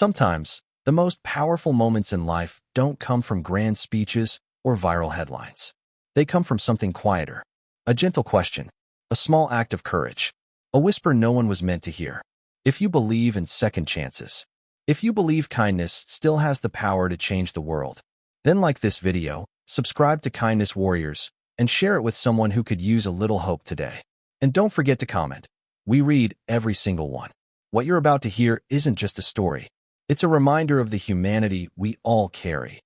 Sometimes, the most powerful moments in life don't come from grand speeches or viral headlines. They come from something quieter. A gentle question, a small act of courage, a whisper no one was meant to hear. If you believe in second chances, if you believe kindness still has the power to change the world, then like this video, subscribe to Kindness Warriors, and share it with someone who could use a little hope today. And don't forget to comment. We read every single one. What you're about to hear isn't just a story. It's a reminder of the humanity we all carry,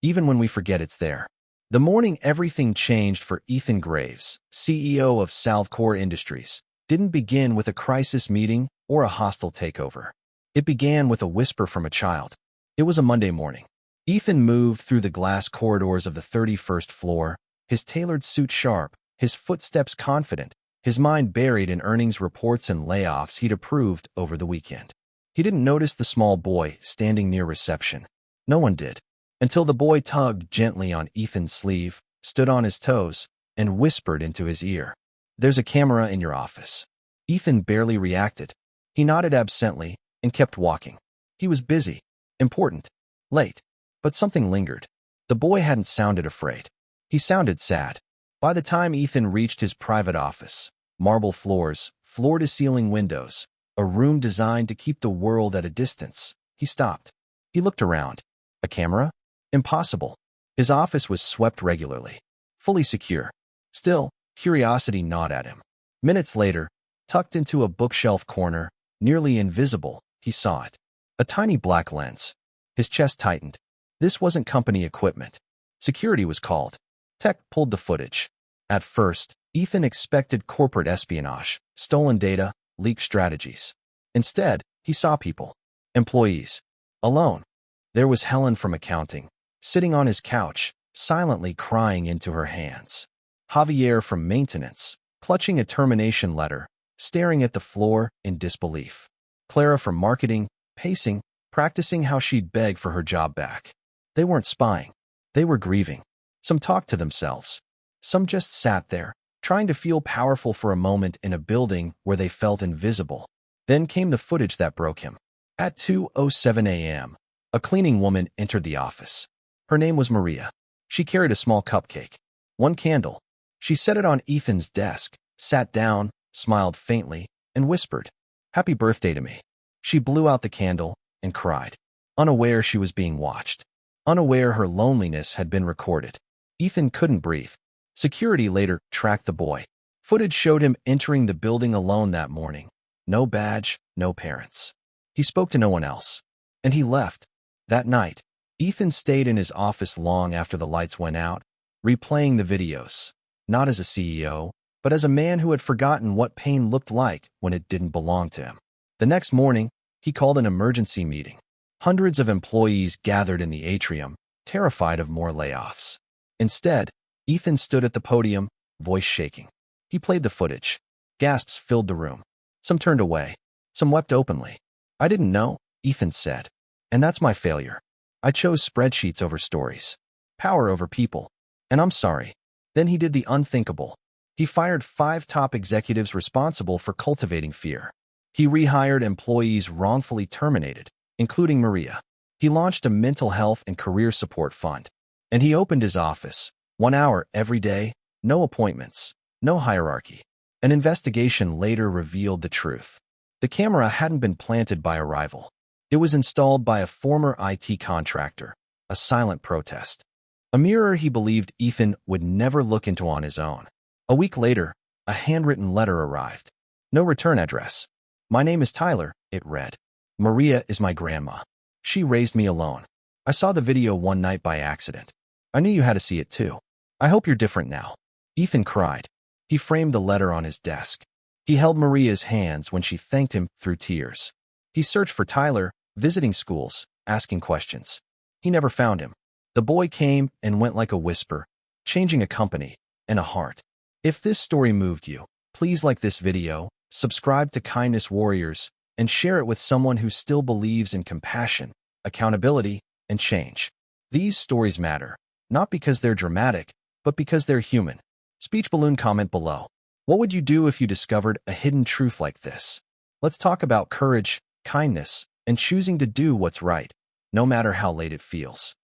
even when we forget it's there. The morning everything changed for Ethan Graves, CEO of Salvecor Industries, didn't begin with a crisis meeting or a hostile takeover. It began with a whisper from a child. It was a Monday morning. Ethan moved through the glass corridors of the 31st floor, his tailored suit sharp, his footsteps confident, his mind buried in earnings reports and layoffs he'd approved over the weekend. He didn't notice the small boy standing near reception. No one did, until the boy tugged gently on Ethan's sleeve, stood on his toes, and whispered into his ear, "There's a camera in your office." Ethan barely reacted. He nodded absently and kept walking. He was busy, important, late, but something lingered. The boy hadn't sounded afraid. He sounded sad. By the time Ethan reached his private office, marble floors, floor-to-ceiling windows, a room designed to keep the world at a distance, he stopped. He looked around. A camera? Impossible. His office was swept regularly, fully secure. Still, curiosity gnawed at him. Minutes later, tucked into a bookshelf corner, nearly invisible, he saw it. A tiny black lens. His chest tightened. This wasn't company equipment. Security was called. Tech pulled the footage. At first, Ethan expected corporate espionage, stolen data, leaked strategies. Instead, he saw people. Employees. Alone. There was Helen from accounting, sitting on his couch, silently crying into her hands. Javier from maintenance, clutching a termination letter, staring at the floor in disbelief. Clara from marketing, pacing, practicing how she'd beg for her job back. They weren't spying. They were grieving. Some talked to themselves. Some just sat there, trying to feel powerful for a moment in a building where they felt invisible. Then came the footage that broke him. At 2:07 a.m., a cleaning woman entered the office. Her name was Maria. She carried a small cupcake. One candle. She set it on Ethan's desk, sat down, smiled faintly, and whispered, "Happy birthday to me." She blew out the candle and cried, unaware she was being watched, unaware her loneliness had been recorded. Ethan couldn't breathe. Security later tracked the boy. Footage showed him entering the building alone that morning. No badge, no parents. He spoke to no one else. And he left. That night, Ethan stayed in his office long after the lights went out, replaying the videos, not as a CEO, but as a man who had forgotten what pain looked like when it didn't belong to him. The next morning, he called an emergency meeting. Hundreds of employees gathered in the atrium, terrified of more layoffs. Instead, Ethan stood at the podium, voice shaking. He played the footage. Gasps filled the room. Some turned away. Some wept openly. "I didn't know," Ethan said. "And that's my failure. I chose spreadsheets over stories. Power over people. And I'm sorry." Then he did the unthinkable. He fired 5 top executives responsible for cultivating fear. He rehired employees wrongfully terminated, including Maria. He launched a mental health and career support fund. And he opened his office, 1 hour every day, no appointments, no hierarchy. An investigation later revealed the truth. The camera hadn't been planted by a rival. It was installed by a former IT contractor, a silent protest. A mirror he believed Ethan would never look into on his own. A week later, a handwritten letter arrived. No return address. "My name is Tyler," it read. "Maria is my grandma. She raised me alone. I saw the video one night by accident. I knew you had to see it too. I hope you're different now." Ethan cried. He framed the letter on his desk. He held Maria's hands when she thanked him through tears. He searched for Tyler, visiting schools, asking questions. He never found him. The boy came and went like a whisper, changing a company and a heart. If this story moved you, please like this video, subscribe to Kindness Warriors, and share it with someone who still believes in compassion, accountability, and change. These stories matter, not because they're dramatic, but because they're human. Speech balloon comment below. What would you do if you discovered a hidden truth like this? Let's talk about courage, kindness, and choosing to do what's right, no matter how late it feels.